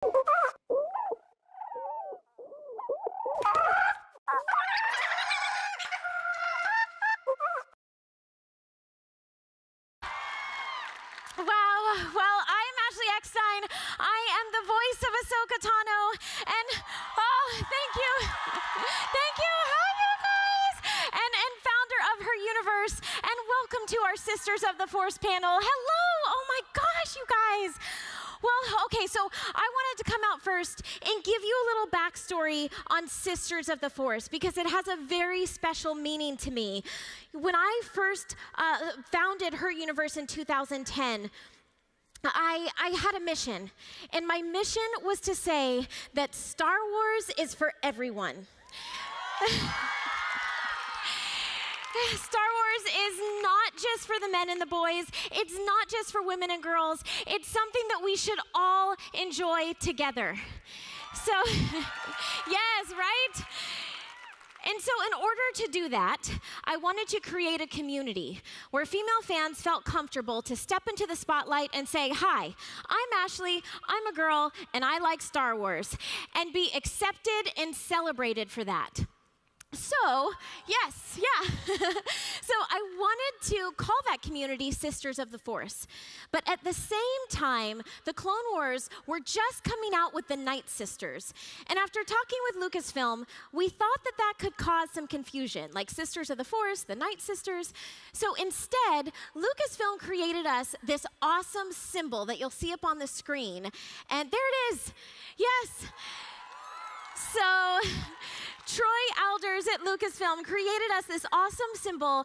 Wow. Well, I'm Ashley Eckstein. I am the voice of Ahsoka Tano. And, oh, thank you. Thank you. Hi, you guys. And founder of Her Universe. And welcome to our Sisters of the Force panel. Hello. Oh, my gosh, you guys. Well, okay, so I wanted to come out first and give you a little backstory on Sisters of the Force because it has a very special meaning to me. When I first founded Her Universe in 2010, I had a mission, and my mission was to say that Star Wars is for everyone. Star Wars is not just for the men and the boys. It's not just for women and girls. It's something that we should all enjoy together. So, yes, right? And so in order to do that, I wanted to create a community where female fans felt comfortable to step into the spotlight and say, hi, I'm Ashley, I'm a girl, and I like Star Wars, and be accepted and celebrated for that. So, yes, yeah. So I wanted to call that community Sisters of the Force. But at the same time, the Clone Wars were just coming out with the Night Sisters. And after talking with Lucasfilm, we thought that that could cause some confusion, like Sisters of the Force, the Night Sisters. So instead, Lucasfilm created us this awesome symbol that you'll see up on the screen. And there it is. Yes. So Troy Alders at Lucasfilm created us this awesome symbol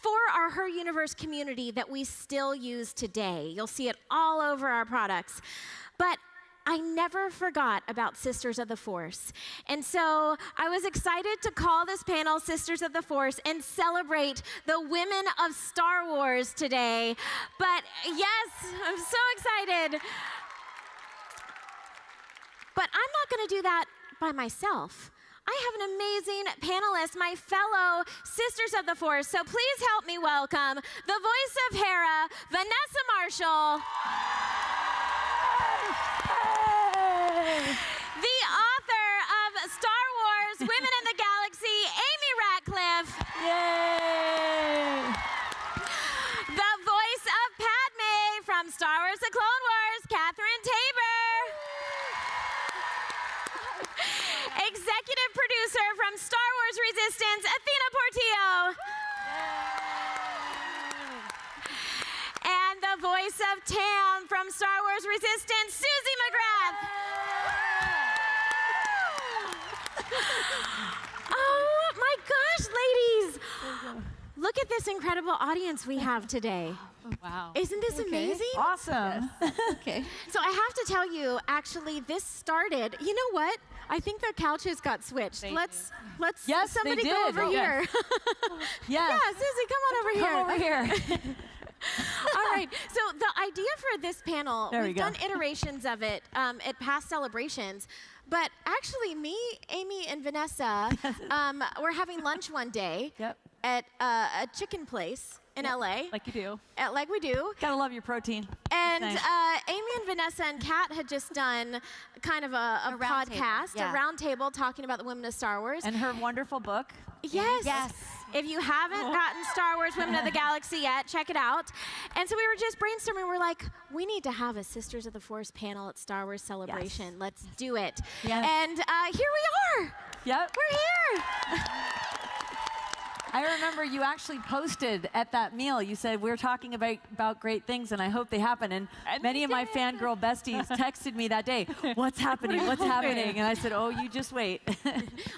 for our Her Universe community that we still use today. You'll see it all over our products. But I never forgot about Sisters of the Force. And so I was excited to call this panel Sisters of the Force and celebrate the women of Star Wars today. But yes, I'm so excited. But I'm not going to do that by myself. I have an amazing panelist, my fellow Sisters of the Force. So please help me welcome the voice of Hera, Vanessa Marshall. Hey. The author of Star Wars, Women in the Galaxy, Amy Ratcliffe. Yay! The voice of Padme from Star Wars: The Clone Wars, Catherine Tabor. Executive producer from Star Wars Resistance, Athena Portillo. And the voice of Tam from Star Wars Resistance, Susie McGrath. Oh my gosh, ladies. Look at this incredible audience we have today. Wow. Isn't this amazing? Awesome. Yes. Okay. So I have to tell you, actually, this started, you know what? I think the couches got switched. Let's yes, somebody go over here. Yes. Yeah, Susie, come on over here. Come over here. All right. So the idea for this panel, we've done iterations of it at past celebrations. But actually, me, Amy, and Vanessa were having lunch one day at a chicken place in LA. Like you do. Like we do. Gotta love your protein. And nice. Amy and Vanessa and Kat had just done kind of a podcast, a round table talking about the women of Star Wars. And her wonderful book. Yes. Yes. If you haven't gotten Star Wars Women of the Galaxy yet, check it out. And so we were just brainstorming. We're like, we need to have a Sisters of the Force panel at Star Wars Celebration. Yes. Let's do it. Yes. And here we are. Yep. We're here. I remember you actually posted at that meal, you said, we're talking about great things and I hope they happen. And many of my fangirl besties texted me that day, what's happening, what's happening? And I said, oh, you just wait.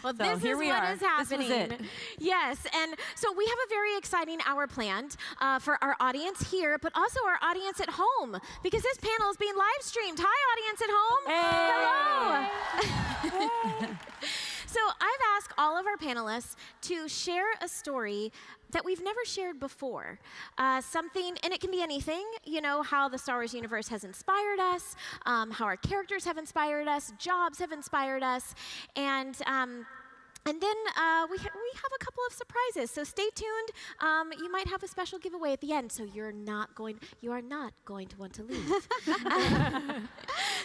Well, so this here is we what are. is happening. This was it. Yes, and so we have a very exciting hour planned for our audience here, but also our audience at home, because this panel is being live streamed. Hi, audience at home. Hey. Hello. Hey. So I've asked all of our panelists to share a story that we've never shared before. Something, and it can be anything, you know, how the Star Wars universe has inspired us, how our characters have inspired us, jobs have inspired us, and And then we have a couple of surprises, so stay tuned. You might have a special giveaway at the end, so you are not going to want to leave.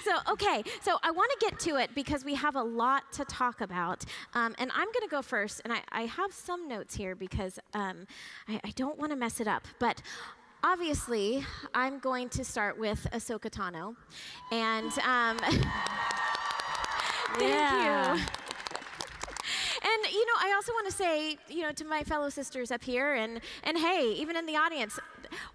So I want to get to it because we have a lot to talk about. And I'm going to go first, and I have some notes here because I don't want to mess it up. But obviously, I'm going to start with Ahsoka Tano. And thank you. And, I also want to say, to my fellow sisters up here and hey, even in the audience,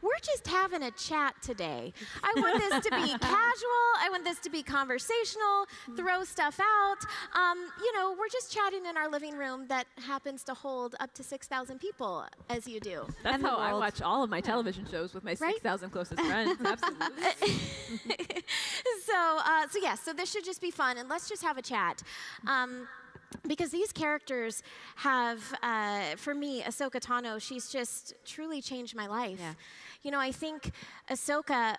we're just having a chat today. I want this to be casual. I want this to be conversational, throw stuff out. We're just chatting in our living room that happens to hold up to 6,000 people, as you do. That's how I watch all of my television shows with my 6,000 closest friends. Absolutely. So this should just be fun, and let's just have a chat. Because these characters have, for me, Ahsoka Tano, she's just truly changed my life. Yeah. I think Ahsoka,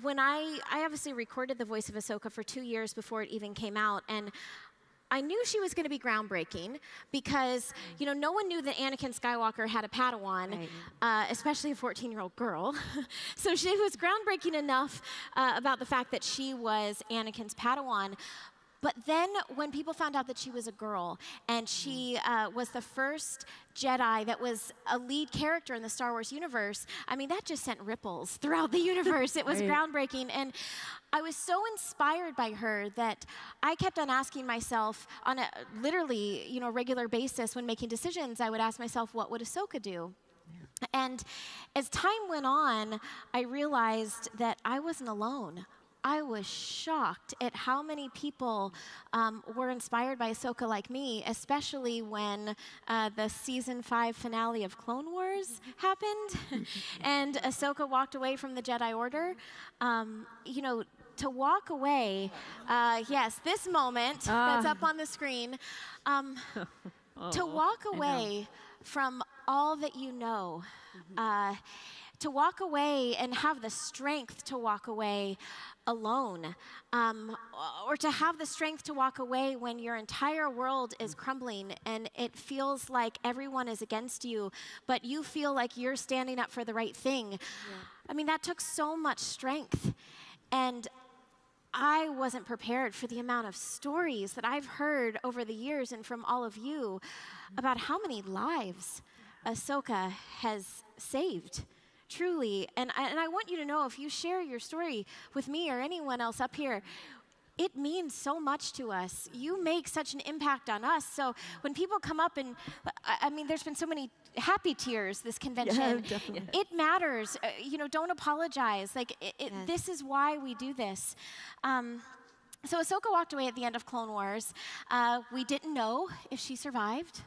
when I obviously recorded the voice of Ahsoka for 2 years before it even came out, and I knew she was going to be groundbreaking because, no one knew that Anakin Skywalker had a Padawan, especially a 14-year-old girl. So she was groundbreaking enough about the fact that she was Anakin's Padawan. But then when people found out that she was a girl and she was the first Jedi that was a lead character in the Star Wars universe, that just sent ripples throughout the universe. It was groundbreaking. And I was so inspired by her that I kept on asking myself on a literally, regular basis when making decisions, I would ask myself, what would Ahsoka do? And as time went on, I realized that I wasn't alone. I was shocked at how many people were inspired by Ahsoka like me, especially when the season 5 finale of Clone Wars happened and Ahsoka walked away from the Jedi Order. To walk away, yes, this moment that's up on the screen, to walk away from all that you know, to walk away and have the strength to walk away alone, or to have the strength to walk away when your entire world is crumbling and it feels like everyone is against you, but you feel like you're standing up for the right thing. Yeah. That took so much strength. And I wasn't prepared for the amount of stories that I've heard over the years and from all of you about how many lives Ahsoka has saved. Truly, and I want you to know, if you share your story with me or anyone else up here, it means so much to us. You make such an impact on us. So when people come up and, there's been so many happy tears this convention. Yeah, definitely. It matters. Don't apologize. This is why we do this. So Ahsoka walked away at the end of Clone Wars. We didn't know if she survived,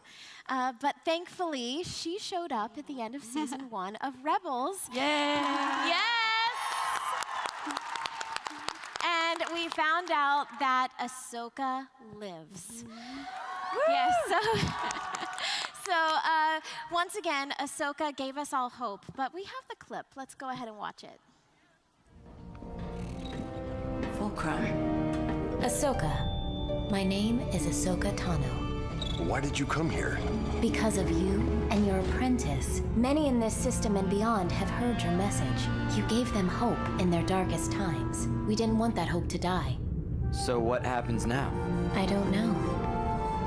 but thankfully she showed up at the end of season 1 of Rebels. Yeah. Yes! And we found out that Ahsoka lives. Yes, so once again, Ahsoka gave us all hope, but we have the clip. Let's go ahead and watch it. Fulcrum. Ahsoka. My name is Ahsoka Tano. Why did you come here? Because of you and your apprentice, many in this system and beyond have heard your message. You gave them hope in their darkest times. We didn't want that hope to die. So what happens now? I don't know.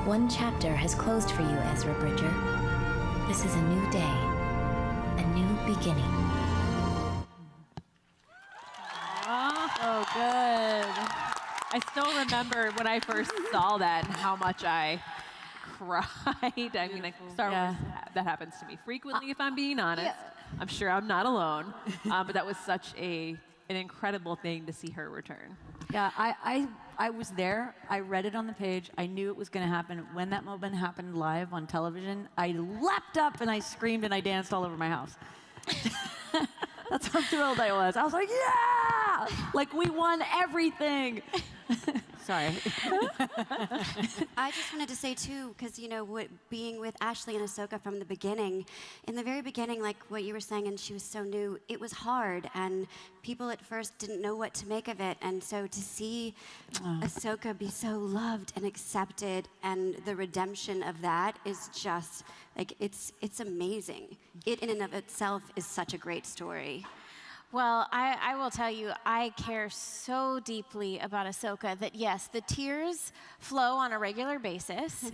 One chapter has closed for you, Ezra Bridger. This is a new day, a new beginning. Oh, good. I still remember when I first saw that and how much I cried. Star Wars, that happens to me frequently, if I'm being honest. Yeah. I'm sure I'm not alone. But that was such an incredible thing to see her return. Yeah, I was there. I read it on the page. I knew it was going to happen. When that moment happened live on television, I leapt up and I screamed and I danced all over my house. That's how thrilled I was. I was like, yeah! Like, we won everything. Sorry. I just wanted to say too, because being with Ashley and Ahsoka from the beginning, in the very beginning, like what you were saying, and she was so new, it was hard, and people at first didn't know what to make of it, and so to see Ahsoka be so loved and accepted, and the redemption of that is just like it's amazing. It in and of itself is such a great story. Well, I will tell you, I care so deeply about Ahsoka that yes, the tears flow on a regular basis.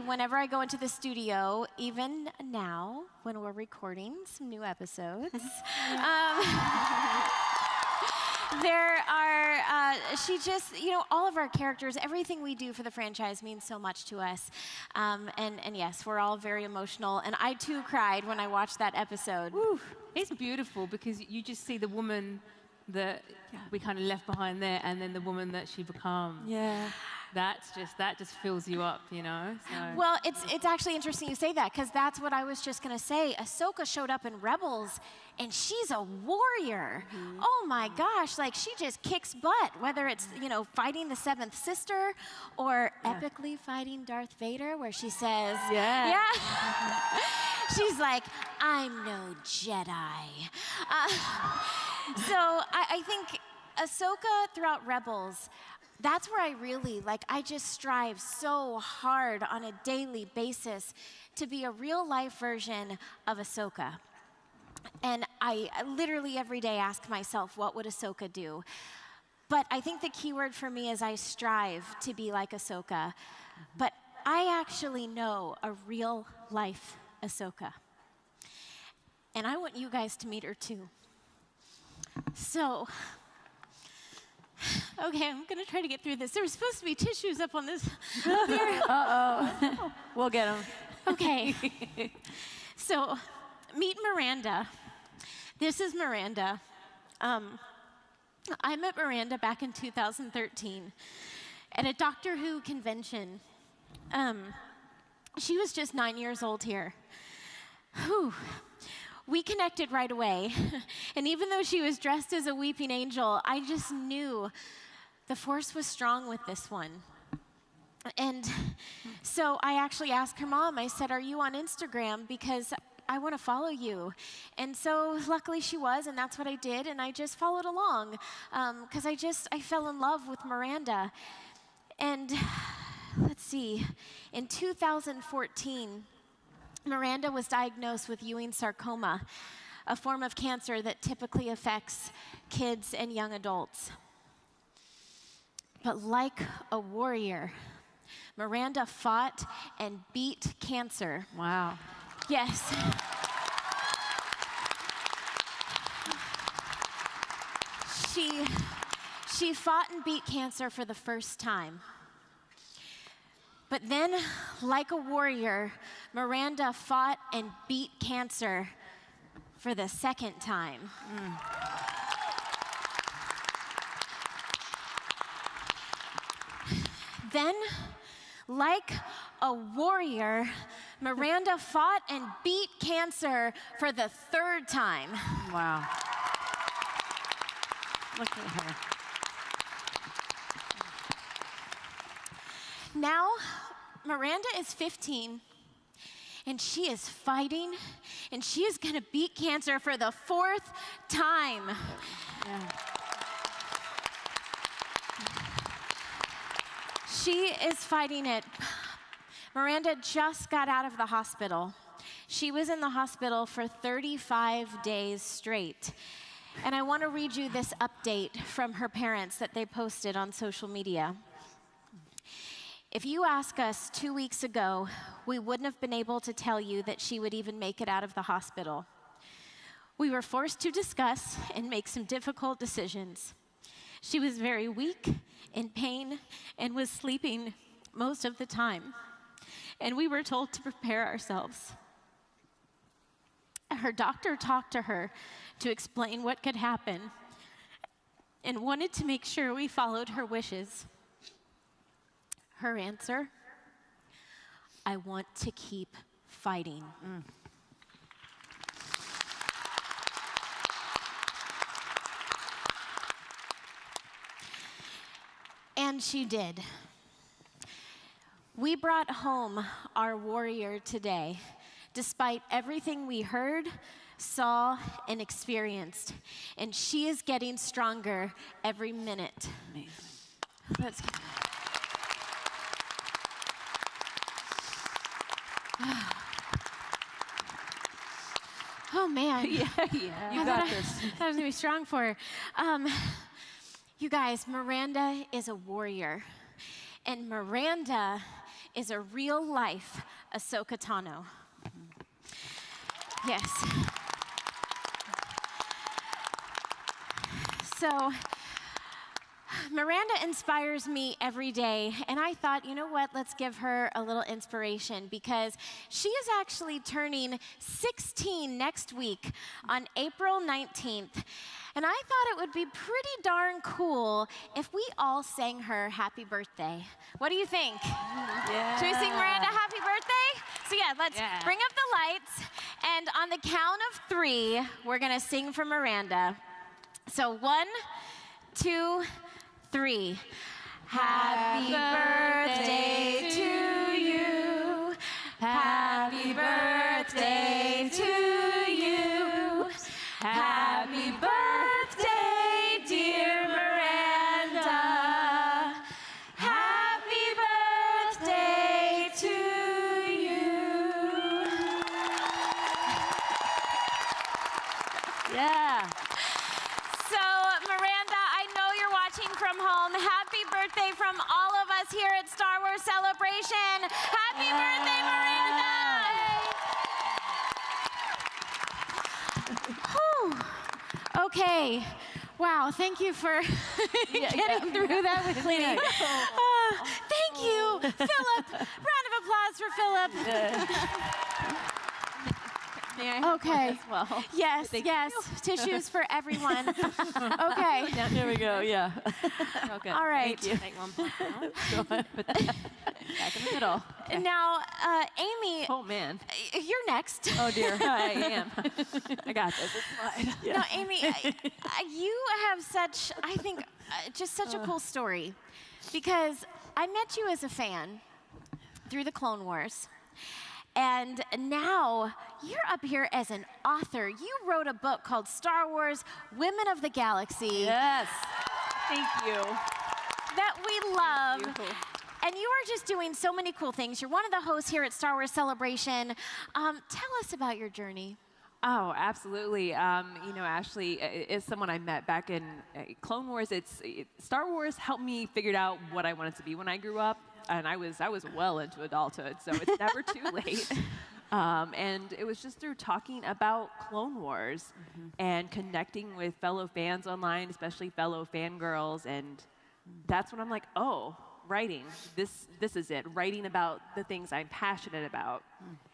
Whenever I go into the studio, even now when we're recording some new episodes, there are, she just, all of our characters, everything we do for the franchise means so much to us. And yes, we're all very emotional. And I too cried when I watched that episode. Woo. It's beautiful because you just see the woman that we kind of left behind there, and then the woman that she becomes. Yeah. That just fills you up, So. Well, it's actually interesting you say that, because that's what I was just going to say. Ahsoka showed up in Rebels, and she's a warrior. Mm-hmm. Oh my gosh, like she just kicks butt, whether it's, fighting the Seventh Sister or epically fighting Darth Vader, where she says, yeah. She's like, I'm no Jedi. So I think Ahsoka throughout Rebels, that's where I really, I just strive so hard on a daily basis to be a real life version of Ahsoka. And I literally every day ask myself, what would Ahsoka do? But I think the key word for me is I strive to be like Ahsoka. But I actually know a real life Ahsoka. And I want you guys to meet her too. So, okay, I'm gonna try to get through this. There were supposed to be tissues up on this. Uh-oh. We'll get them. Okay. So, meet Miranda. This is Miranda. I met Miranda back in 2013 at a Doctor Who convention. She was just 9 years old here. Whew. We connected right away. And even though she was dressed as a weeping angel, I just knew the Force was strong with this one. And so I actually asked her mom, I said, are you on Instagram? Because I want to follow you. And so luckily she was, and that's what I did. And I just followed along because I fell in love with Miranda. And let's see, in 2014, Miranda was diagnosed with Ewing sarcoma, a form of cancer that typically affects kids and young adults. But like a warrior, Miranda fought and beat cancer. Wow. Yes. She fought and beat cancer for the first time. But then, like a warrior, Miranda fought and beat cancer for the second time. Then, like a warrior, Miranda fought and beat cancer for the third time. Wow. Look at her. Now, Miranda is 15, and she is fighting, and she is going to beat cancer for the fourth time. Yeah. She is fighting it. Miranda just got out of the hospital. She was in the hospital for 35 days straight. And I want to read you this update from her parents that they posted on social media. If you ask us 2 weeks ago, we wouldn't have been able to tell you that she would even make it out of the hospital. We were forced to discuss and make some difficult decisions. She was very weak, in pain, and was sleeping most of the time. And we were told to prepare ourselves. Her doctor talked to her to explain what could happen and wanted to make sure we followed her wishes. Her answer, I want to keep fighting. And she did. We brought home our warrior today, despite everything we heard, saw, and experienced. And she is getting stronger every minute. Let's Oh man. Yeah. You got this. That was gonna be strong for her. You guys, Miranda is a warrior. And Miranda is a real life Ahsoka Tano. Yes. So, Miranda inspires me every day, and I thought, you know what, let's give her a little inspiration because she is actually turning 16 next week on April 19th. And I thought it would be pretty darn cool if we all sang her happy birthday. What do you think? Yeah. Should we sing Miranda happy birthday? So yeah, let's bring up the lights, and on the count of 3, we're gonna sing for Miranda. So 1, 2, 3. Happy birthday to you. Happy birthday to you. Happy birthday, dear Miranda. Happy birthday to you. Yeah. So, Miranda, I know you're watching from home. Happy birthday from all of us here at Star Wars Celebration. Happy birthday, Miranda! Whew. Okay. Wow, thank you for getting through that with me. Thank you, Philip. Round of applause for Philip. May I have Okay. one as well? Yes, Thank yes. Tissues for everyone. Okay. Here we go. Yeah. Okay. All right. Thank you. Take one. Put that back in the middle. Okay. Now, Amy, Oh man. you're next. Oh dear. I am. I got this. It's fine. Now, Amy, you have such, I think, just such a cool story because I met you as a fan through the Clone Wars. And now you're up here as an author. You wrote a book called Star Wars Women of the Galaxy Yes. Thank you. that we love. you. And you are just doing so many cool things. You're one of the hosts here at Star Wars Celebration. Tell us about your journey. Oh, absolutely. Ashley is someone I met back in Clone Wars. Star Wars helped me figure out what I wanted to be when I grew up, and I was well into adulthood, so it's never too late. And it was just through talking about Clone Wars and connecting with fellow fans online, especially fellow fangirls, and that's when I'm like, oh, writing. This is it. Writing about the things I'm passionate about.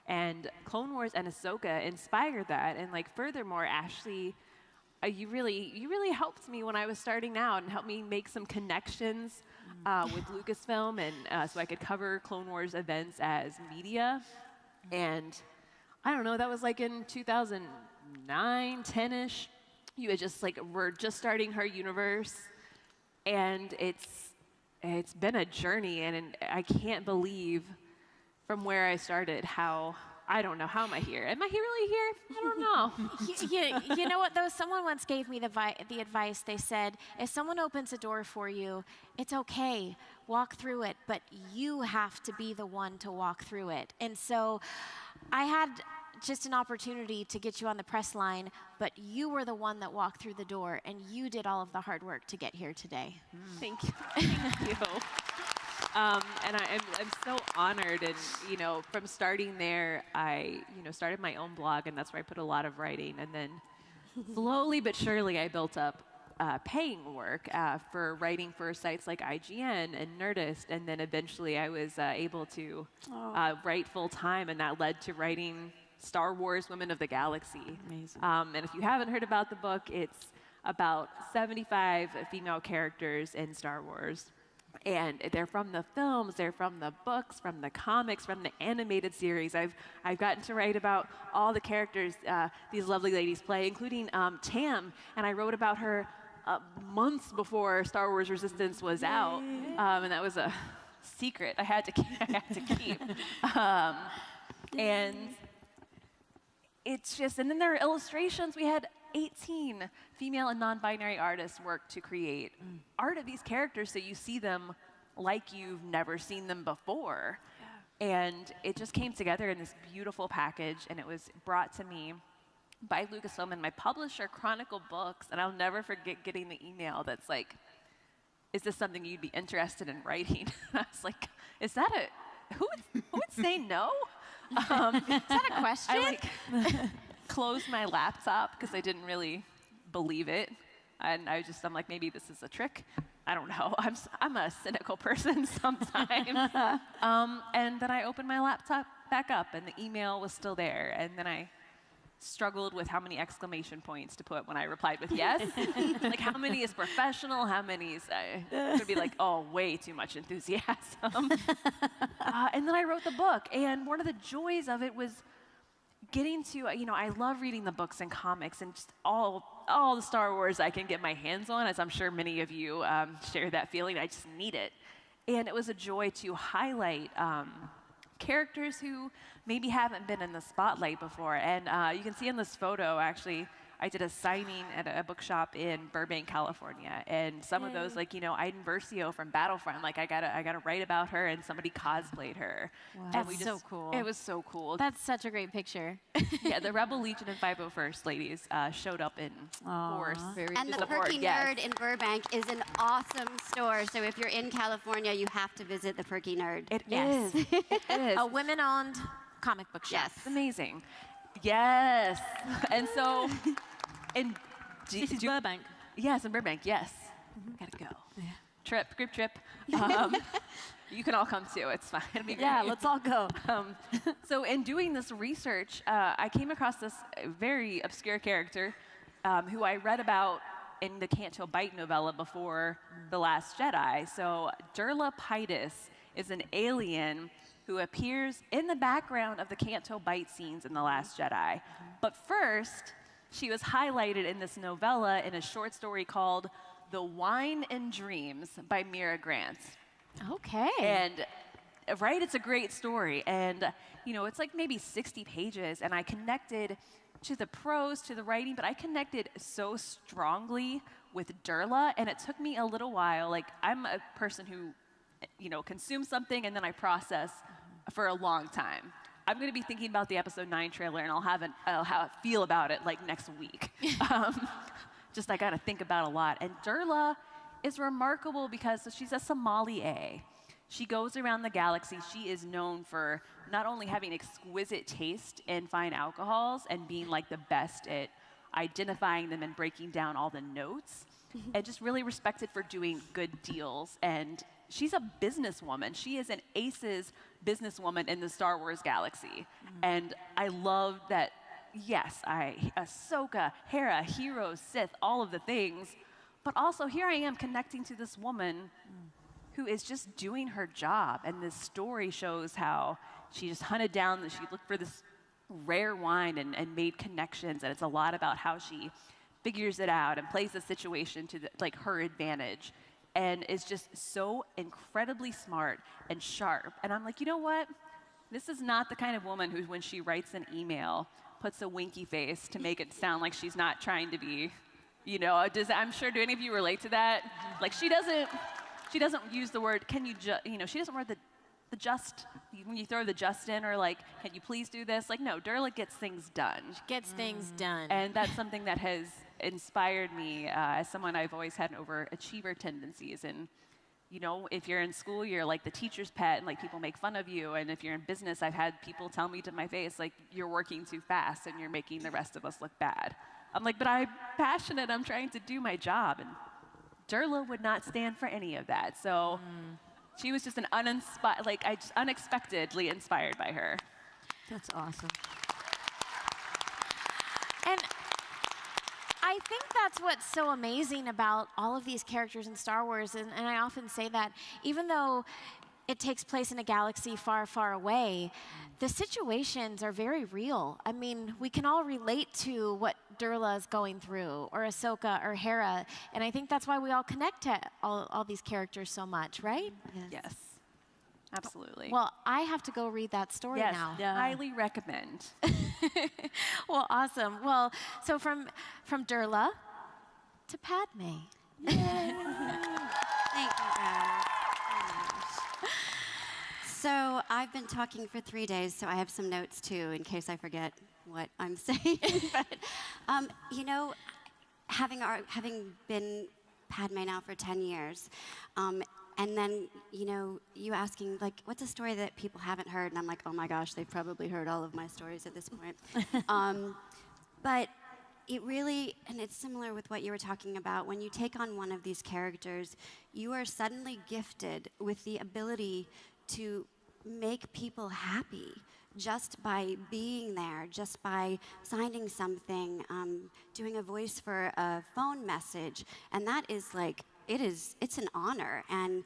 And Clone Wars and Ahsoka inspired that. And like furthermore, Ashley, you really helped me when I was starting out and helped me make some connections with Lucasfilm, and so I could cover Clone Wars events as media. And I don't know, that was like in 2009, 10-ish. You had just were just starting her universe, and it's been a journey, and I can't believe from where I started how am I here? Am I really here? I don't know. You know what, though? Someone once gave me the advice. They said, if someone opens a door for you, it's okay. Walk through it, but you have to be the one to walk through it. And so I had just an opportunity to get you on the press line, but you were the one that walked through the door, and you did all of the hard work to get here today. Thank you. Thank you. And I'm so honored, and from starting there, I started my own blog, and that's where I put a lot of writing, and then slowly but surely I built up paying work for writing for sites like IGN and Nerdist, and then eventually I was able to write full time, and that led to writing Star Wars Women of the Galaxy. Amazing. And if you haven't heard about the book, it's about 75 female characters in Star Wars. And they're from the films, they're from the books, from the comics, from the animated series. I've gotten to write about all the characters these lovely ladies play, including Tam, and I wrote about her months before Star Wars Resistance was out, and that was a secret I had to keep. And it's just, and then there are illustrations. We had 18 female and non-binary artists work to create art of these characters so you see them like you've never seen them before. And it just came together in this beautiful package, and it was brought to me by Lucasfilm and my publisher, Chronicle Books, and I'll never forget getting the email that's like, is this something you'd be interested in writing? I was like, is that who would say no? Is that a question? I closed my laptop because I didn't really believe it. And I'm like, maybe this is a trick. I don't know. I'm a cynical person sometimes. And then I opened my laptop back up, and the email was still there. And then I struggled with how many exclamation points to put when I replied with yes. Like, how many is professional? How many is going to be like, oh, way too much enthusiasm. And then I wrote the book. And one of the joys of it was getting to, I love reading the books and comics and just all the Star Wars I can get my hands on, as I'm sure many of you share that feeling. I just need it. And it was a joy to highlight characters who maybe haven't been in the spotlight before. And you can see in this photo, actually, I did a signing at a bookshop in Burbank, California. And some of those, like, Iden Versio from Battlefront, like, I gotta write about her, and somebody cosplayed her. Wow. That's so cool. It was so cool. That's such a great picture. Yeah, the Rebel Legion and 501st ladies showed up in force. And the Perky Nerd in Burbank is an awesome store. So if you're in California, you have to visit the Perky Nerd. It Yes. is. It is. A women-owned comic book shop. Yes. It's amazing. Yes. And so, This is Burbank. Yes, in Burbank. Yes. Gotta go. Yeah. Group trip. You can all come too. It's fine. It'll be Yeah, great. let's all go. So in doing this research, I came across this very obscure character who I read about in the Canto Bight novella before The Last Jedi. So Durla Paitis is an alien who appears in the background of the Canto Bight scenes in The Last Jedi. But first, she was highlighted in this novella in a short story called The Wine and Dreams by Mira Grant. Okay. And right, it's a great story. And, it's like maybe 60 pages. And I connected to the prose, to the writing, but I connected so strongly with Durla. And it took me a little while. Like, I'm a person who, consumes something and then I process for a long time. I'm going to be thinking about the episode 9 trailer, and I'll have a feel about it like next week. I got to think about a lot. And Durla is remarkable because she's a sommelier. She goes around the galaxy. She is known for not only having exquisite taste in fine alcohols and being like the best at identifying them and breaking down all the notes, and just really respected for doing good deals. And she's a businesswoman. She is an aces businesswoman in the Star Wars galaxy. And I love that, yes, Ahsoka, Hera, heroes, Sith, all of the things, but also here I am connecting to this woman who is just doing her job. And this story shows how she just hunted down, she looked for this rare wine and made connections. And it's a lot about how she figures it out and plays the situation to her advantage. And is just so incredibly smart and sharp. And I'm like, you know what? This is not the kind of woman who, when she writes an email, puts a winky face to make it sound like she's not trying to be, I'm sure, do any of you relate to that? Like, she doesn't use the word, she doesn't wear the just, when you throw the just in, or like, can you please do this? Like, no, Durla gets things done. She gets things done. And that's something that has inspired me as someone. I've always had overachiever tendencies. And, if you're in school, you're like the teacher's pet and like people make fun of you. And if you're in business, I've had people tell me to my face, like, you're working too fast and you're making the rest of us look bad. I'm like, but I'm passionate. I'm trying to do my job. And Durla would not stand for any of that. So she was just I just unexpectedly inspired by her. That's awesome. And I think that's what's so amazing about all of these characters in Star Wars, and I often say that even though it takes place in a galaxy far, far away, the situations are very real. I mean, we can all relate to what Durla is going through, or Ahsoka, or Hera, and I think that's why we all connect to all these characters so much, right? Yes. Absolutely. Well, I have to go read that story yes, now. highly recommend. Well, awesome. Well, so from Durla to Padme. Thank you, guys. So I've been talking for 3 days, so I have some notes too, in case I forget what I'm saying. But you know, having been Padme now for 10 years, and then, you know, you asking, like, what's a story that people haven't heard? And I'm like, oh my gosh, they've probably heard all of my stories at this point. But it really, and it's similar with what you were talking about, when you take on one of these characters, you are suddenly gifted with the ability to make people happy just by being there, just by signing something, doing a voice for a phone message. And that is like, it's an honor. And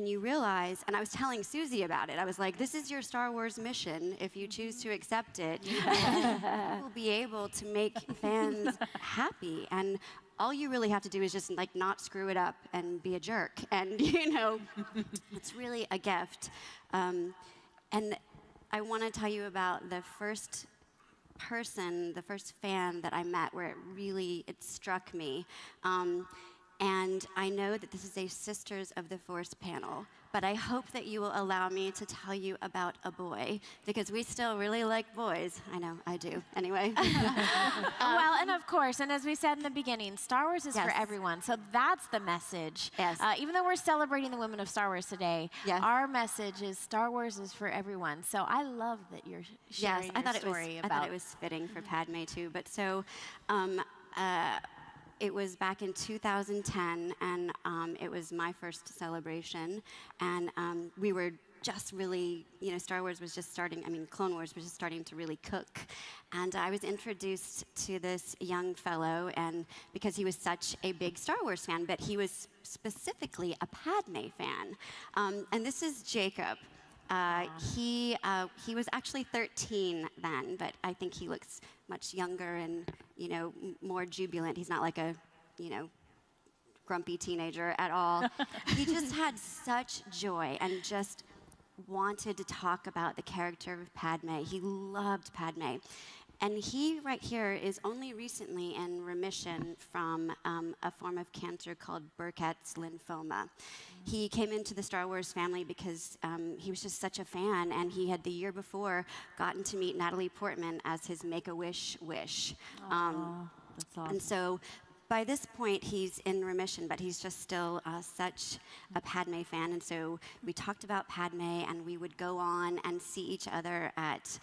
you realize, and I was telling Susie about it, I was like, this is your Star Wars mission. If you choose to accept it, you will be able to make fans happy. And all you really have to do is just like not screw it up and be a jerk. And you know, it's really a gift. And I want to tell you about the first person, the first fan that I met where it struck me. And I know that this is a Sisters of the Force panel, but I hope that you will allow me to tell you about a boy, because we still really like boys. I know, I do. Anyway. Well, and of course, and as we said in the beginning, Star Wars is for everyone, so that's the message. Yes. Even though we're celebrating the women of Star Wars today, our message is Star Wars is for everyone. So I love that you're sharing your story about... I thought it was fitting for Padme too, but so, it was back in 2010, and it was my first celebration, and we were just really, you know, Star Wars was just starting, I mean, Clone Wars was just starting to really cook. And I was introduced to this young fellow, and because he was such a big Star Wars fan, but he was specifically a Padme fan. And this is Jacob. He was actually 13 then, but I think he looks much younger and, you know, more jubilant. He's not like a, you know, grumpy teenager at all. He just had such joy and just wanted to talk about the character of Padme. He loved Padme. And he right here is only recently in remission from a form of cancer called Burkitt's lymphoma. He came into the Star Wars family because he was just such a fan, and he had the year before gotten to meet Natalie Portman as his Make-A-Wish wish. That's awesome. And so by this point, he's in remission, but he's just still such a Padme fan. And so we talked about Padme, and we would go on and see each other at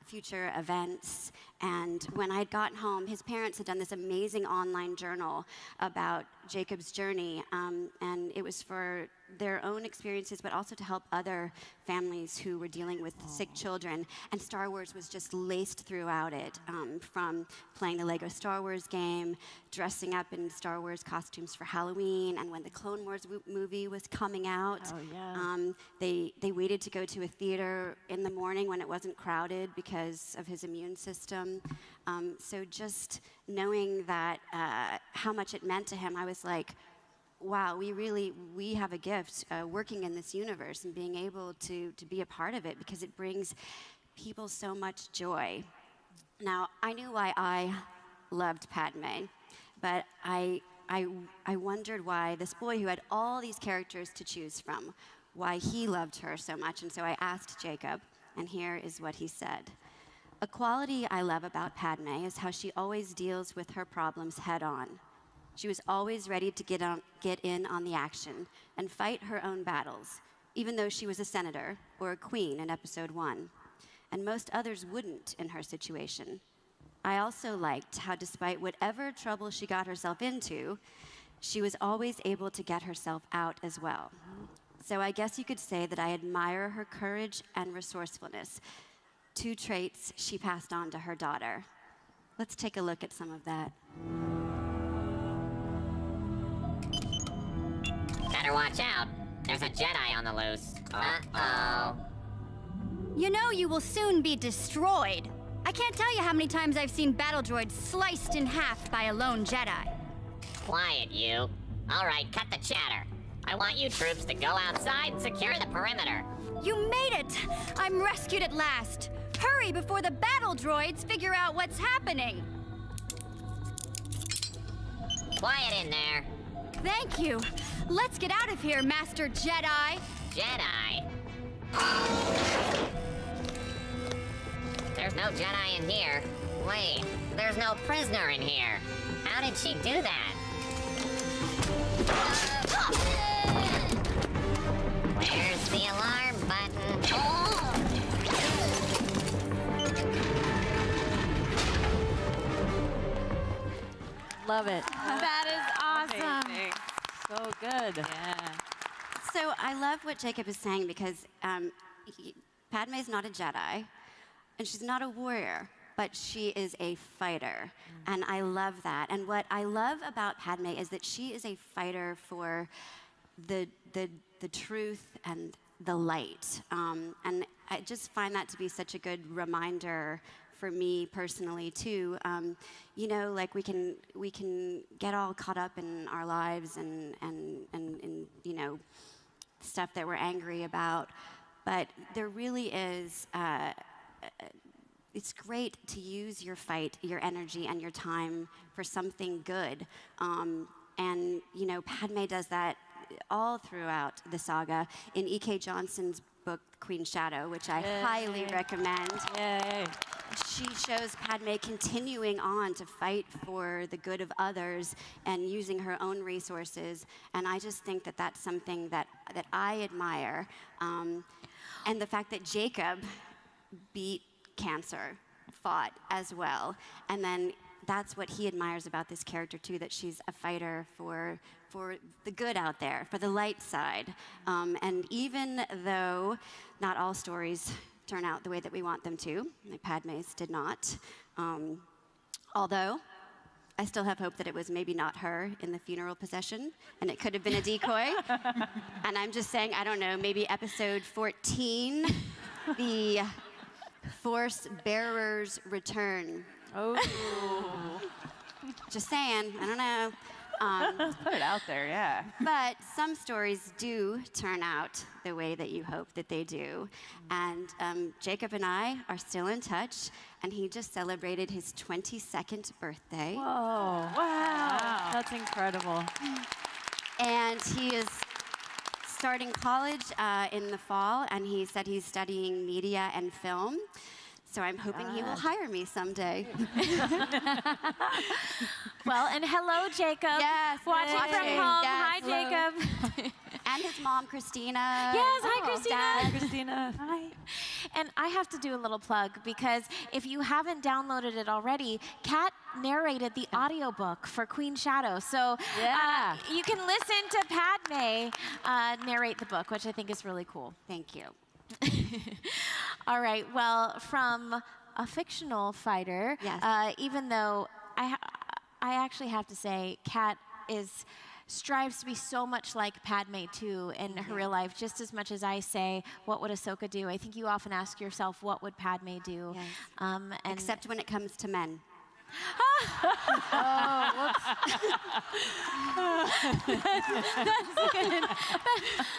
future events. And when I'd gotten home, his parents had done this amazing online journal about Jacob's journey, and it was for their own experiences, but also to help other families who were dealing with sick children. And Star Wars was just laced throughout it, from playing the Lego Star Wars game, dressing up in Star Wars costumes for Halloween, and when the Clone Wars movie was coming out, they waited to go to a theater in the morning when it wasn't crowded because of his immune system. So just knowing that, how much it meant to him, I was like, wow, we have a gift working in this universe and being able to be a part of it, because it brings people so much joy. Now, I knew why I loved Padme, but I wondered why this boy who had all these characters to choose from, why he loved her so much. And so I asked Jacob, and here is what he said. A quality I love about Padme is how she always deals with her problems head on. She was always ready to get in on the action and fight her own battles, even though she was a senator or a queen in episode 1. And most others wouldn't in her situation. I also liked how despite whatever trouble she got herself into, she was always able to get herself out as well. So I guess you could say that I admire her courage and resourcefulness, 2 traits she passed on to her daughter. Let's take a look at some of that. Better watch out. There's a Jedi on on the loose. Uh-oh. You know you will soon be destroyed. I can't tell you how many times I've seen battle droids sliced in half by a lone Jedi. Quiet, you. All right, cut the chatter. I want you troops to go outside and secure the perimeter. You made it! I'm rescued at last. Hurry before the battle droids figure out what's happening. Quiet in there. Thank you. Let's get out of here, Master Jedi. Jedi? There's no Jedi in here. Wait, there's no prisoner in here. How did she do that? Where's the alarm button? Love it. That is awesome. Amazing. So good. Yeah. So I love what Jacob is saying because Padme's not a Jedi, and she's not a warrior, but she is a fighter, and I love that. And what I love about Padme is that she is a fighter for the truth and the light, and I just find that to be such a good reminder for me personally too. You know, like we can get all caught up in our lives and you know, stuff that we're angry about, but there really is. It's great to use your fight, your energy, and your time for something good. And you know, Padme does that all throughout the saga. In E.K. Johnson's book, Queen Shadow, which I highly recommend. Yay. She shows Padme continuing on to fight for the good of others and using her own resources. And I just think that that's something that I admire. And the fact that Jacob beat cancer, fought as well. And then that's what he admires about this character too, that she's a fighter for the good out there, for the light side. And even though not all stories turn out the way that we want them to, like Padme's did not, although I still have hope that it was maybe not her in the funeral procession, and it could have been a decoy. And I'm just saying, I don't know, maybe episode 14, the Force Bearers Return. Oh. Just saying, I don't know. Put it out there, yeah. But some stories do turn out the way that you hope that they do. And Jacob and I are still in touch, and he just celebrated his 22nd birthday. Whoa. Wow. That's incredible. And he is starting college in the fall, and he said he's studying media and film. So I'm hoping he will hire me someday. Well, and hello, Jacob. Yes, Watching from home. yes, Hi, hello. Jacob. And his mom, Christina. Yes, hi, Christina. Dad. Christina. Hi. And I have to do a little plug because if you haven't downloaded it already, Kat narrated the audiobook for Queen Shadow. So you can listen to Padme narrate the book, which I think is really cool. Thank you. All right, well, from a fictional fighter, Yes. even though I actually have to say, Kat strives to be so much like Padme too in her real life, just as much as I say, what would Ahsoka do? I think you often ask yourself, what would Padme do? Yes. And Except when it comes to men.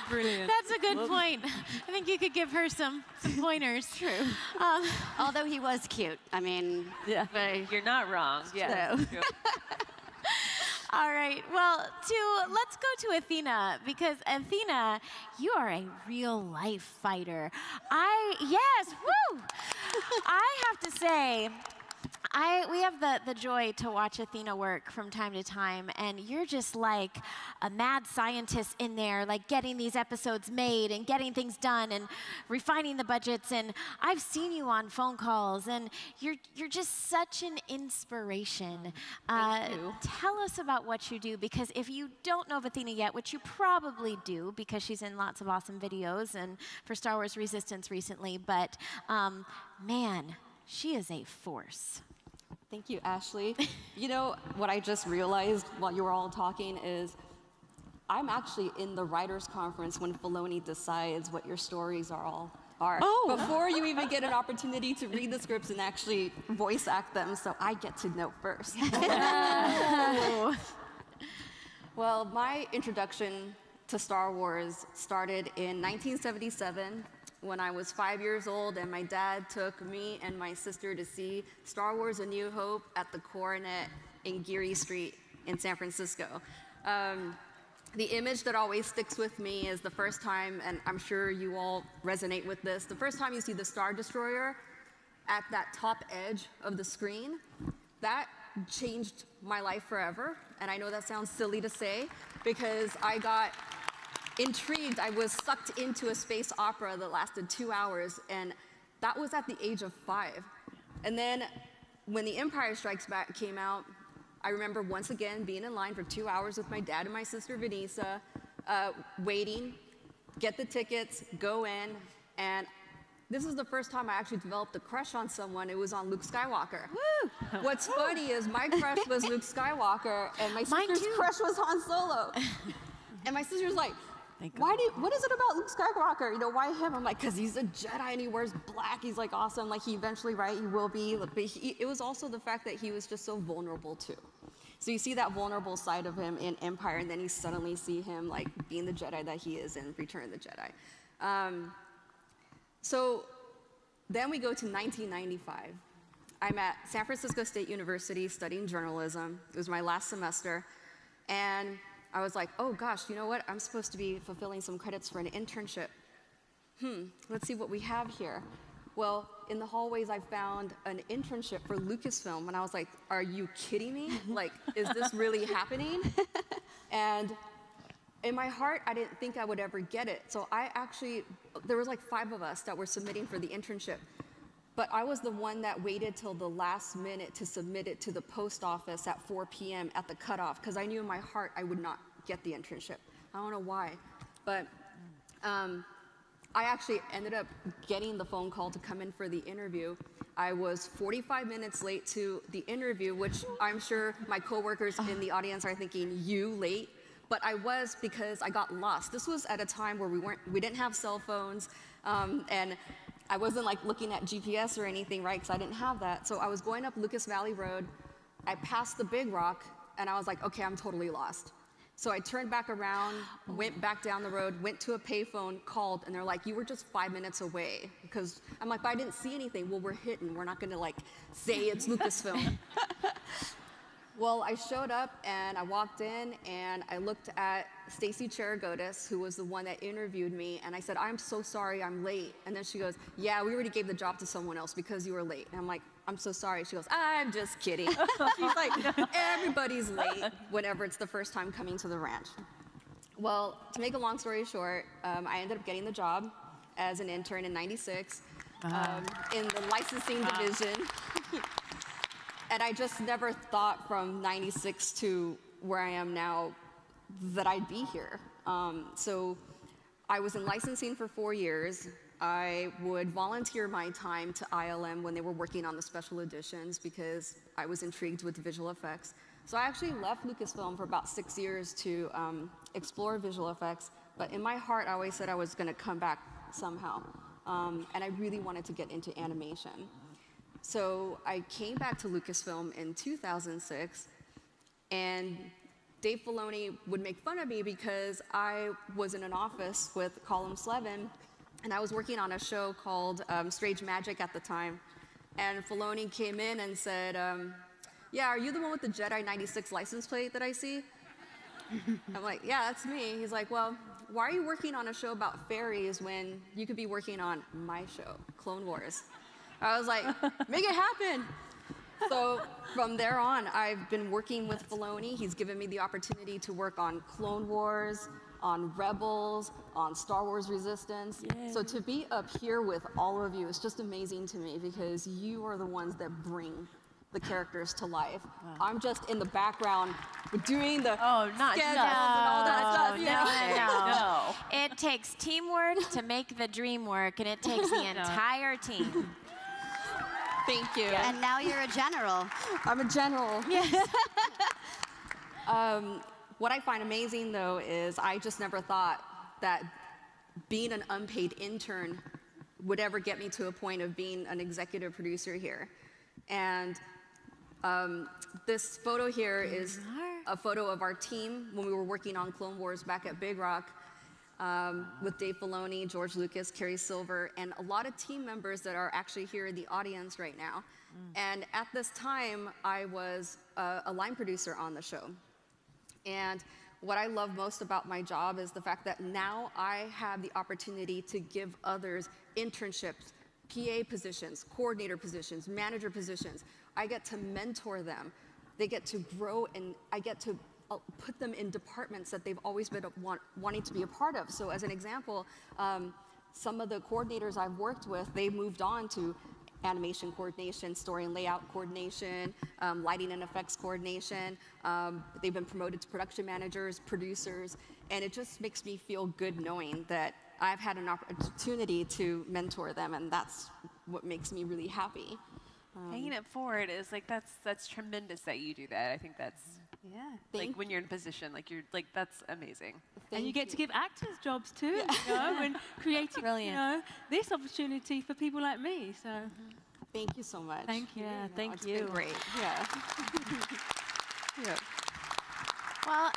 Brilliant. that's a good point. I think you could give her some pointers. True. Although he was cute. I mean, Yeah. You're not wrong. Yeah. So. All right. Well, let's go to Athena, because Athena, you are a real life fighter. Yes, woo! I have to say, we have the joy to watch Athena work from time to time, and you're just like a mad scientist in there, like getting these episodes made and getting things done and refining the budgets. And I've seen you on phone calls, and you're just such an inspiration. Thank you. Tell us about what you do, because if you don't know of Athena yet, which you probably do because she's in lots of awesome videos and for Star Wars Resistance recently, but man, she is a force. Thank you, Ashley. You know, what I just realized while you were all talking is I'm actually in the writers' conference when Filoni decides what your stories are. Oh. Before you even get an opportunity to read the scripts and actually voice act them, so I get to know first. Well, my introduction to Star Wars started in 1977 when I was 5 years old and my dad took me and my sister to see Star Wars: A New Hope at the Coronet in Geary Street in San Francisco. The image that always sticks with me is the first time, and I'm sure you all resonate with this, the first time you see the Star Destroyer at that top edge of the screen. That changed my life forever. And I know that sounds silly to say because I got intrigued. I was sucked into a space opera that lasted 2 hours, and that was at the age of 5. And then when The Empire Strikes Back came out, I remember once again being in line for 2 hours with my dad and my sister Vanessa, waiting, get the tickets, go in, and this is the first time I actually developed a crush on someone. It was on Luke Skywalker. Woo! What's funny is my crush was Luke Skywalker, and my sister's crush was Han Solo. And my sister's like, what is it about Luke Skywalker? You know, why him? I'm like, because he's a Jedi and he wears black. He's like awesome. Like he eventually, right, he will be. But it was also the fact that he was just so vulnerable too. So you see that vulnerable side of him in Empire, and then you suddenly see him like being the Jedi that he is in Return of the Jedi. So then we go to 1995. I'm at San Francisco State University studying journalism. It was my last semester. And I was like, oh gosh, you know what? I'm supposed to be fulfilling some credits for an internship. Let's see what we have here. Well, in the hallways, I found an internship for Lucasfilm. And I was like, are you kidding me? Like, is this really happening? And in my heart, I didn't think I would ever get it. So there was like 5 of us that were submitting for the internship. But I was the one that waited till the last minute to submit it to the post office at 4 p.m. at the cutoff, because I knew in my heart I would not get the internship. I don't know why. But I actually ended up getting the phone call to come in for the interview. I was 45 minutes late to the interview, which I'm sure my coworkers in the audience are thinking, you late? But I was, because I got lost. This was at a time where we didn't have cell phones, and I wasn't like looking at GPS or anything, right? Because I didn't have that. So I was going up Lucas Valley Road. I passed the Big Rock, and I was like, okay, I'm totally lost. So I turned back around, went back down the road, went to a payphone, called, and they're like, you were just 5 minutes away. Because I'm like, but I didn't see anything. Well, we're hidden. We're not going to like say it's Lucasfilm. Well, I showed up and I walked in and I looked at Stacy Charagotis, who was the one that interviewed me, and I said, I'm so sorry, I'm late. And then she goes, yeah, we already gave the job to someone else because you were late. And I'm like, I'm so sorry. She goes, I'm just kidding. She's like, everybody's late whenever it's the first time coming to the ranch. Well, to make a long story short, I ended up getting the job as an intern in '96 in the licensing division. And I just never thought from '96 to where I am now that I'd be here. So I was in licensing for 4 years. I would volunteer my time to ILM when they were working on the special editions because I was intrigued with visual effects. So I actually left Lucasfilm for about 6 years to explore visual effects. But in my heart, I always said I was going to come back somehow. And I really wanted to get into animation. So I came back to Lucasfilm in 2006, and Dave Filoni would make fun of me because I was in an office with Colin Slevin, and I was working on a show called Strange Magic at the time. And Filoni came in and said, yeah, are you the one with the Jedi 96 license plate that I see? I'm like, yeah, that's me. He's like, well, why are you working on a show about fairies when you could be working on my show, Clone Wars? I was like, make it happen. So from there on, I've been working with Filoni. He's given me the opportunity to work on Clone Wars, on Rebels, on Star Wars Resistance. Yay. So to be up here with all of you is just amazing to me because you are the ones that bring the characters to life. Wow. I'm just in the background doing the schedules and all that stuff. No. It takes teamwork to make the dream work, and it takes the entire team. Thank you. And now you're a general. I'm a general. Yes. what I find amazing, though, is I just never thought that being an unpaid intern would ever get me to a point of being an executive producer here. And this photo here is a photo of our team when we were working on Clone Wars back at Big Rock with Dave Filoni, George Lucas, Carrie Silver, and a lot of team members that are actually here in the audience right now. And at this time, I was a line producer on the show. And what I love most about my job is the fact that now I have the opportunity to give others internships, PA positions, coordinator positions, manager positions. I get to mentor them. They get to grow, and I get to put them in departments that they've always been wanting to be a part of. So as an example, some of the coordinators I've worked with, they moved on to animation coordination, story and layout coordination, lighting and effects coordination. They've been promoted to production managers, producers, and it just makes me feel good knowing that I've had an opportunity to mentor them, and that's what makes me really happy. Paying it forward is like, that's tremendous that you do that. I think that's, like when you're in a position, like that's amazing. And you get to give actors jobs too, you know, and creating, you know, this opportunity for people like me. So, thank you so much. Thank you. Yeah, thank It's you. been great. Yeah. Yeah. Well,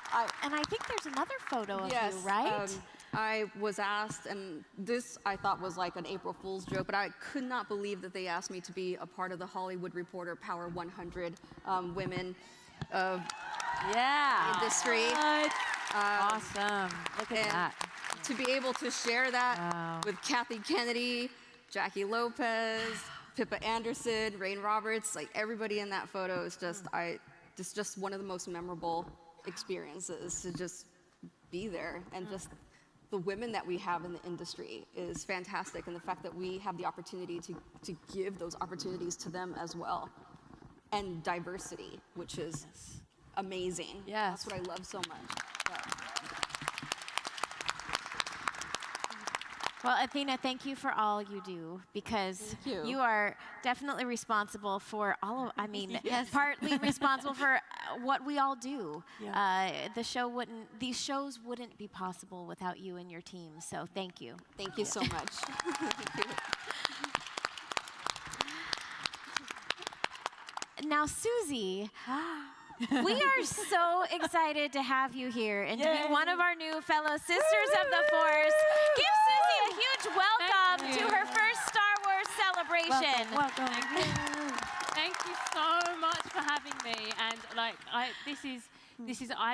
and I think there's another photo of Yes, you, right? I was asked, and this I thought was like an April Fool's joke, but I could not believe that they asked me to be a part of the Hollywood Reporter Power 100 Women of Industry. Awesome. Look at And that. to be able to share that with Kathy Kennedy, Jackie Lopez, Pippa Anderson, Rain Roberts, like everybody in that photo is just one of the most memorable experiences to just be there, and just the women that we have in the industry is fantastic, and the fact that we have the opportunity to give those opportunities to them as well, and diversity, which is amazing. Yes. That's what I love so much. Yeah. Well, Athena, thank you for all you do, because you are definitely responsible for all of, I mean, partly responsible for what we all do. These shows wouldn't be possible without you and your team, so thank you. Thank you so much. Thank you. Now, Susie, we are so excited to have you here and to be one of our new fellow Sisters of the Force. Give Susie a huge welcome to her first Star Wars celebration. Welcome. Thank you so much for having me. And like, I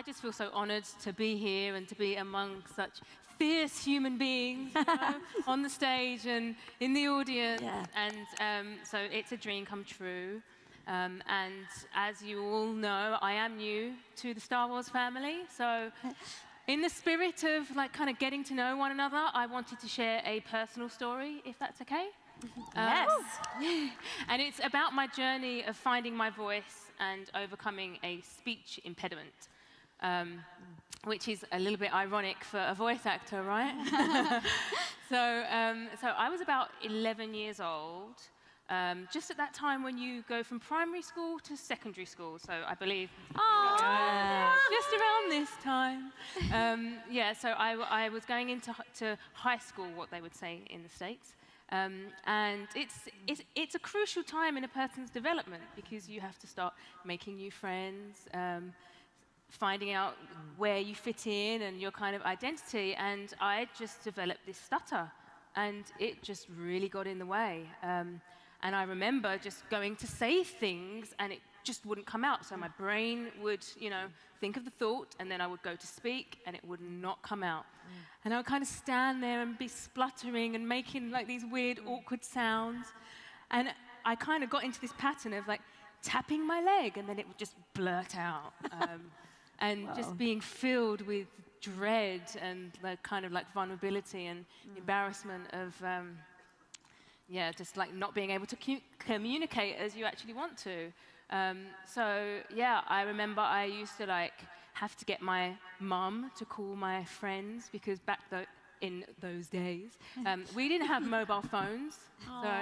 just feel so honored to be here and to be among such fierce human beings, you know, on the stage and in the audience. Yeah. And so it's a dream come true. And as you all know, I am new to the Star Wars family. So in the spirit of like kind of getting to know one another, I wanted to share a personal story, if that's okay. Yes. And it's about my journey of finding my voice and overcoming a speech impediment, which is a little bit ironic for a voice actor, right? So I was about 11 years old. Just at that time when you go from primary school to secondary school, so I believe just around this time. So I was going into high school, what they would say in the States, and it's a crucial time in a person's development, because you have to start making new friends, finding out where you fit in and your kind of identity, and I just developed this stutter, and it just really got in the way. And I remember just going to say things and it just wouldn't come out. So my brain would, you know, think of the thought, and then I would go to speak and it would not come out. And I would kind of stand there and be spluttering and making like these weird, awkward sounds. And I kind of got into this pattern of like tapping my leg, and then it would just blurt out. And just being filled with dread and like kind of like vulnerability and embarrassment of, just like not being able to communicate as you actually want to. I remember I used to like have to get my mum to call my friends, because back in those days, we didn't have mobile phones. So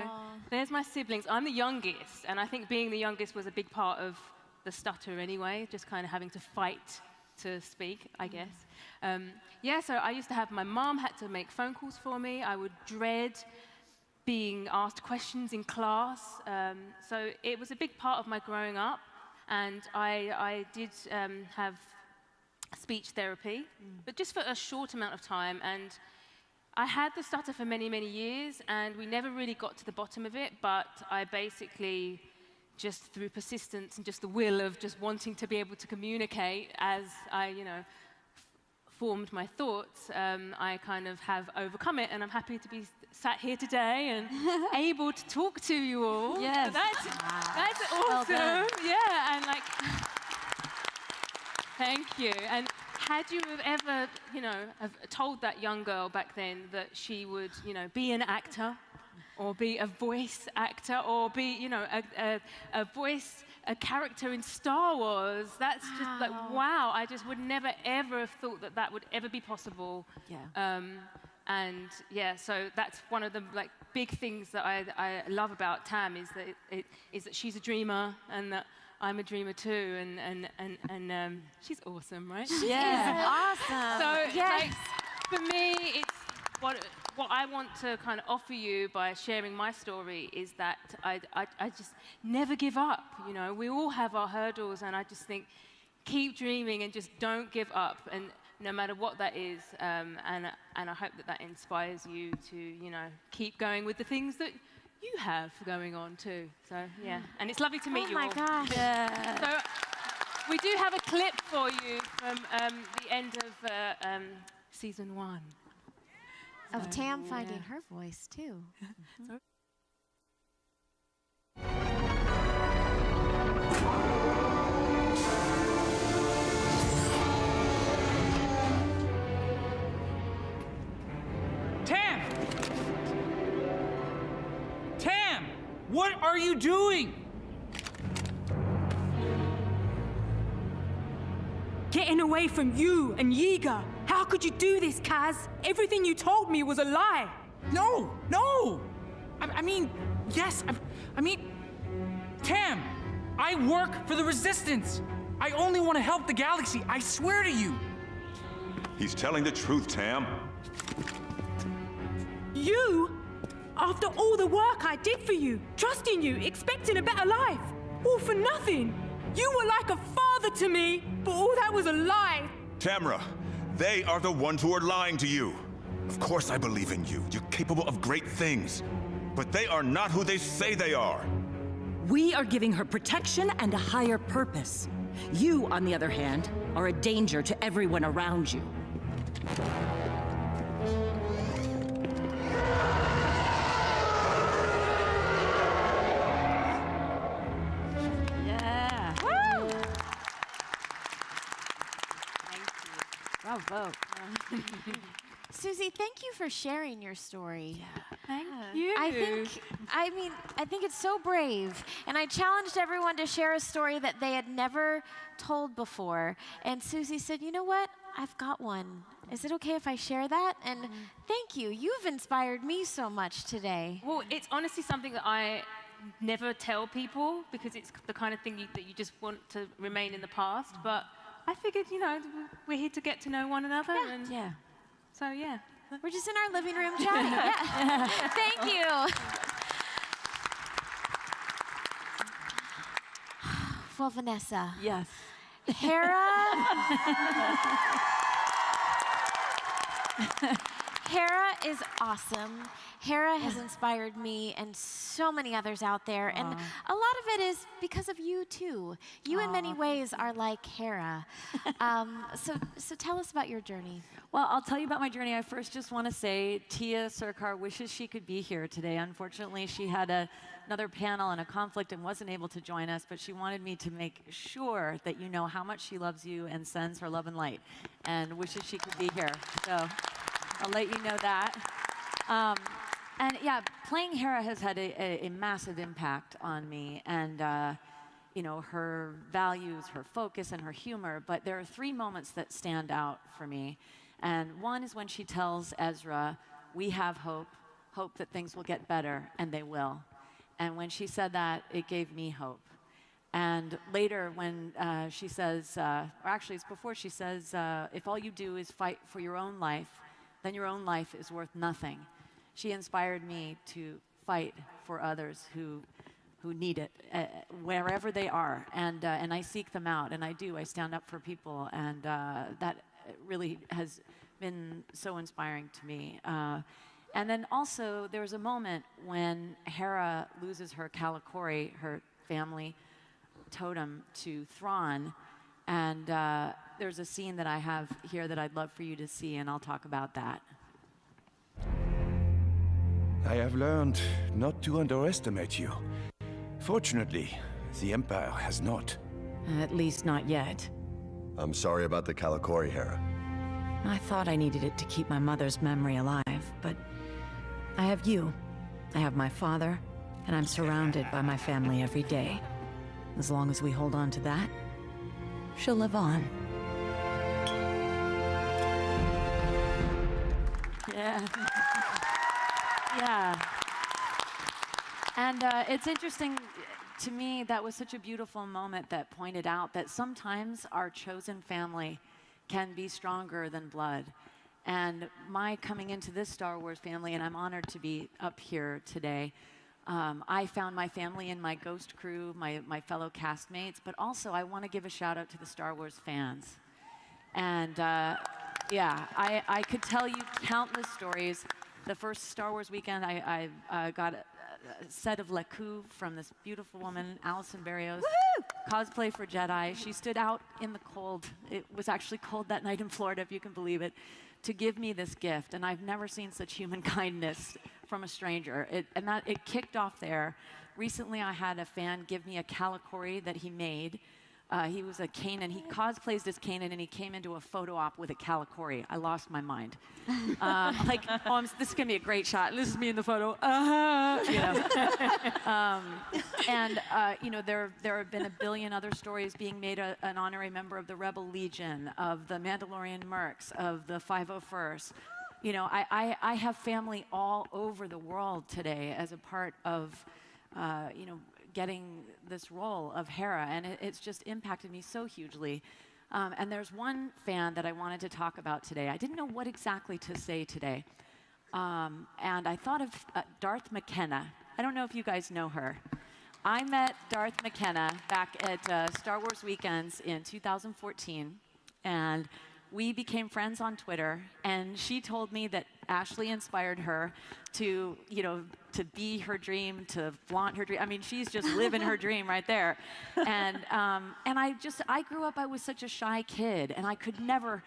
there's my siblings. I'm the youngest, and I think being the youngest was a big part of the stutter anyway, just kind of having to fight to speak, I guess. Yeah, so I used to have my mom had to make phone calls for me. I would dread being asked questions in class. So it was a big part of my growing up. And I did have speech therapy, but just for a short amount of time. And I had the stutter for many, many years, and we never really got to the bottom of it, but I basically, just through persistence and just the will of just wanting to be able to communicate as I, formed my thoughts, I kind of have overcome it, and I'm happy to be sat here today and able to talk to you all. Yes. That's awesome. Well done. Yeah, and thank you. And had you have ever, have told that young girl back then that she would, be an actor, or be a voice actor, or be, a character in Star Wars? That's just like, wow. I just would never, ever have thought that that would ever be possible. Yeah. And yeah, so that's one of the big things that I love about Tam is that she's a dreamer, and that I'm a dreamer too, and she's awesome, right? Yeah. Awesome. So yes. for me, it's what I want to kind of offer you by sharing my story is that I just never give up. We all have our hurdles, and I just think keep dreaming and just don't give up, and no matter what that is. And I hope that inspires you to keep going with the things that you have going on too. So yeah, and it's lovely to meet you all. Oh my gosh. Yeah. So we do have a clip for you from the end of season 1. Of Tam finding her voice too. Tam! Tam! What are you doing? Getting away from you and Yiga. How could you do this, Kaz? Everything you told me was a lie. No! I mean, yes, I mean, Tam, I work for the Resistance. I only want to help the galaxy, I swear to you. He's telling the truth, Tam. You? After all the work I did for you, trusting you, expecting a better life, all for nothing. You were like a father to me, but all that was a lie. Tamra, they are the ones who are lying to you. Of course I believe in you. You're capable of great things. But they are not who they say they are. We are giving her protection and a higher purpose. You, on the other hand, are a danger to everyone around you. Yeah. Woo! Thank you. Bravo. Susie, thank you for sharing your story. Thank you. I think it's so brave. And I challenged everyone to share a story that they had never told before. And Susie said, you know what? I've got one. Is it okay if I share that? And thank you. You've inspired me so much today. Well, it's honestly something that I never tell people because it's the kind of thing that you just want to remain in the past. But I figured, we're here to get to know one another. Yeah. And Yeah. So, yeah. We're just in our living room chatting. Yeah. Thank you. Well, Vanessa. Yes. Hera is awesome. Hera has inspired me and so many others out there. And a lot of it is because of you, too. You, in many ways, are like Hera. So tell us about your journey. Well, I'll tell you about my journey. I first just want to say Tia Sarkar wishes she could be here today. Unfortunately, she had another panel and a conflict and wasn't able to join us, but she wanted me to make sure that you know how much she loves you and sends her love and light and wishes she could be here. So I'll let you know that. And yeah, playing Hera has had a massive impact on me and her values, her focus, and her humor. But there are 3 moments that stand out for me. And one is when she tells Ezra, we have hope that things will get better, and they will. And when she said that, it gave me hope. And later when she says, or actually it's before she says, if all you do is fight for your own life, then your own life is worth nothing. She inspired me to fight for others who need it, wherever they are, and I seek them out, and I do. I stand up for people, and that really has been so inspiring to me. And then also, there was a moment when Hera loses her Kalikori, her family totem, to Thrawn, and there's a scene that I have here that I'd love for you to see, and I'll talk about that. I have learned not to underestimate you. Fortunately, the Empire has not. At least not yet. I'm sorry about the Kalikori, Hera. I thought I needed it to keep my mother's memory alive, but I have you. I have my father, and I'm surrounded by my family every day. As long as we hold on to that, she'll live on. Yeah. Yeah. And it's interesting to me, that was such a beautiful moment that pointed out that sometimes our chosen family can be stronger than blood. And my coming into this Star Wars family, and I'm honored to be up here today, I found my family in my Ghost crew, my fellow castmates, but also I want to give a shout out to the Star Wars fans. And yeah, I could tell you countless stories. The first Star Wars weekend, I got a set of Leku from this beautiful woman, Allison Barrios, cosplay for Jedi. She stood out in the cold. It was actually cold that night in Florida, if you can believe it, to give me this gift. And I've never seen such human kindness from a stranger. It kicked off there. Recently, I had a fan give me a Kalikori that he made. He was a Kanan. He cosplays as Kanan, and he came into a photo op with a Kalikori. I lost my mind. Like, oh, this is gonna be a great shot. This is me in the photo. You know. You know, there have been a billion other stories being made. An honorary member of the Rebel Legion, of the Mandalorian Mercs, of the 501st. You know, I have family all over the world today as a part of, you know, getting this role of Hera, and it's just impacted me so hugely. And there's one fan that I wanted to talk about today. I didn't know what exactly to say today. And I thought of Darth McKenna. I don't know if you guys know her. I met Darth McKenna back at Star Wars Weekends in 2014, and we became friends on Twitter, and she told me that Ashley inspired her to, you know, to be her dream, to flaunt her dream. I mean, she's just living her dream right there. And I grew up, I was such a shy kid, and I could never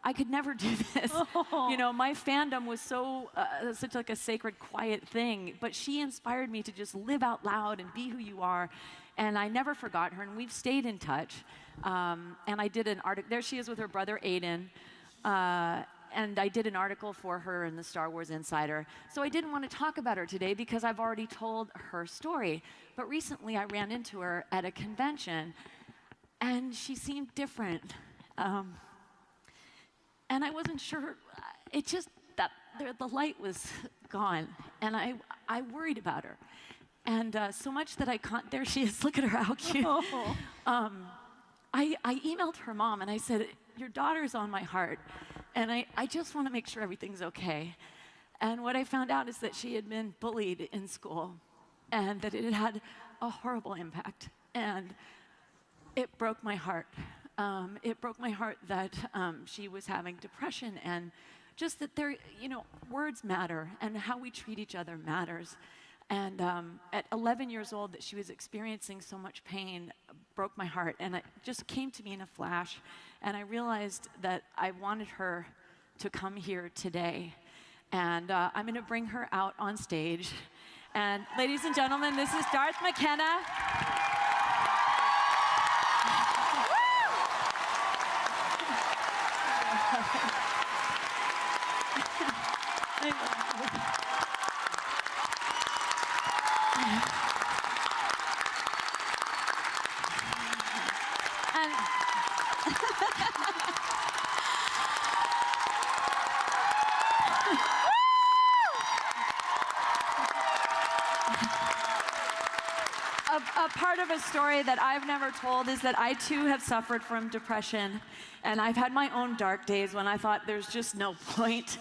do this. You know, my fandom was so, such like a sacred, quiet thing, but she inspired me to just live out loud and be who you are. And I never forgot her, and we've stayed in touch. And I did an article, there she is with her brother Aiden, and I did an article for her in the Star Wars Insider. So I didn't want to talk about her today because I've already told her story. But recently I ran into her at a convention, and she seemed different. And I wasn't sure, it just, that the light was gone, and I worried about her. And so much that I can't, there she is, look at her, how cute. I emailed her mom and I said, your daughter's on my heart, and I just want to make sure everything's okay. And what I found out is that she had been bullied in school, and that it had had a horrible impact. And it broke my heart. It broke my heart that she was having depression, and just that there, you know, words matter, and how we treat each other matters. And at 11 years old, that she was experiencing so much pain broke my heart, and it just came to me in a flash. And I realized that I wanted her to come here today. And I'm going to bring her out on stage. And ladies and gentlemen, this is Darth McKenna. a part of a story that I've never told is that I too have suffered from depression. And I've had my own dark days when I thought there's just no point.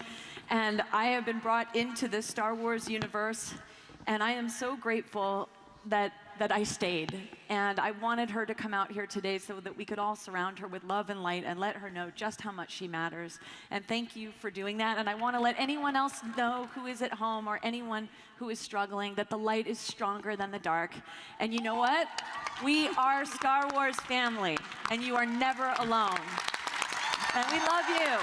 And I have been brought into the Star Wars universe. And I am so grateful that I stayed. And I wanted her to come out here today so that we could all surround her with love and light and let her know just how much she matters. And thank you for doing that. And I want to let anyone else know who is at home or anyone who is struggling that the light is stronger than the dark. And you know what? We are Star Wars family, and you are never alone. And we love you.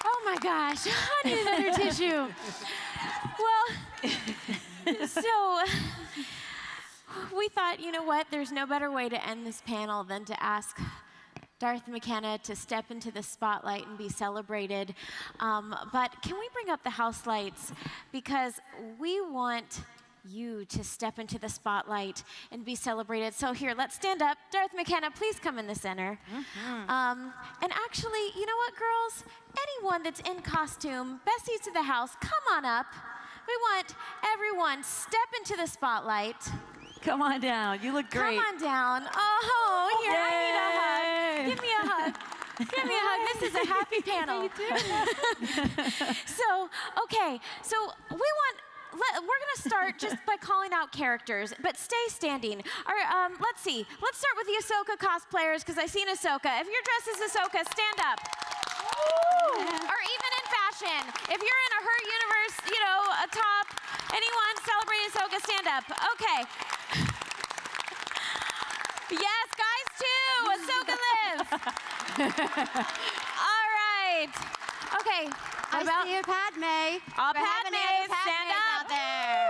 Oh my gosh, I need another tissue. Well, so we thought, you know what, there's no better way to end this panel than to ask Darth McKenna to step into the spotlight and be celebrated. But can we bring up the house lights? Because we want you to step into the spotlight and be celebrated. So here, let's stand up. Darth McKenna, please come in the center. And actually, you know what, girls? Anyone that's in costume, besties to the house, come on up. We want everyone step into the spotlight. Come on down. You look great. Come on down. Oh, here, I need a hug. Give me a hug. Give me a hug. This is a happy panel. So, okay, so we're gonna start just by calling out characters, but stay standing. Let's see. Let's start with the Ahsoka cosplayers, because I've seen Ahsoka. If you're dressed as Ahsoka, stand up. Or even in fashion. If you're in a Her Universe, you know, a top, anyone celebrating Ahsoka, stand up. Okay. Yes, guys too. Ahsoka lives. All right. Okay. I see you, Padme. All We're having the Padmes, other stand Padmes up. out there.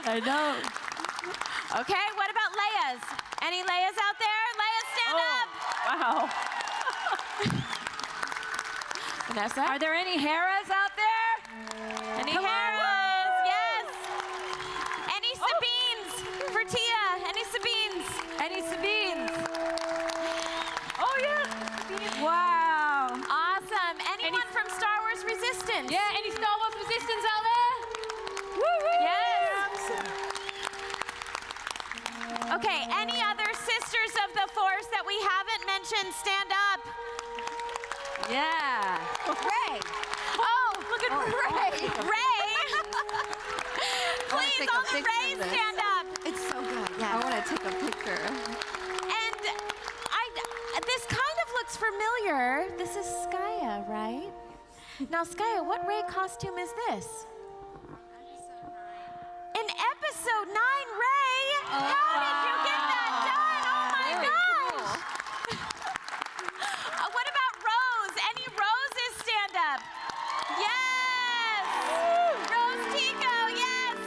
I know. Okay, what about Leia's? Any Leia's out there? Leia, stand up. Wow. Vanessa? Are there any Heras out there? Any Heras? Yes. Any Sabines for Tia? Any Sabines? Any Sabines? Oh, yeah. Wow. Awesome. Anyone from Star Wars Resistance? Yeah, any Star Wars Resistance out there? Woo-woo. Yes. Okay, any other Sisters of the Force that we haven't mentioned, stand up. Yeah. Ray. Oh, look at Ray. Ray. Please, take a all the picture of Rays this. stand up. It's so good. I Yeah. want to take a picture. And this kind of looks familiar. This is Skya, right? Now, Skya, what Ray costume is this? In Episode 9, Ray. How did you get that done? Oh my gosh. What about Rose? Any Roses stand up? Yes. Rose Tico, yes.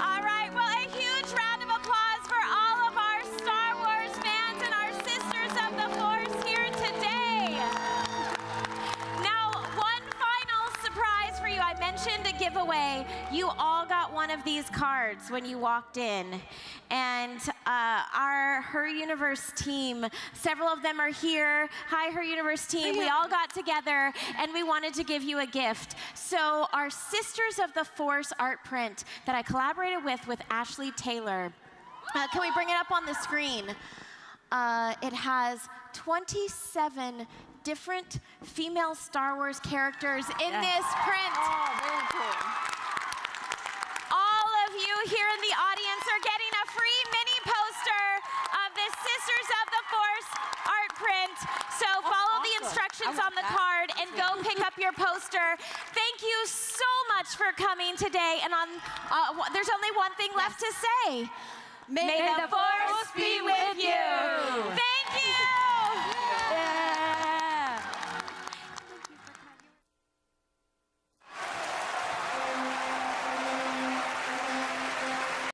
All right, well, a huge round of applause for all of our Star Wars fans and our Sisters of the Force here today. Now, one final surprise for you. I mentioned a giveaway. You all got one of these cards when you walked in. And our Her Universe team, several of them are here. Hi, Her Universe team. We all got together and we wanted to give you a gift. So our Sisters of the Force art print that I collaborated with Ashley Taylor. Can we bring it up on the screen? It has 27 different female Star Wars characters in this print. Oh, very cool. All of you here in the audience are getting a free mini poster of the Sisters of the Force art print. So follow the instructions on the card and go pick up your poster. Thank you so much for coming today. And there's only one thing left to say. May the Force be with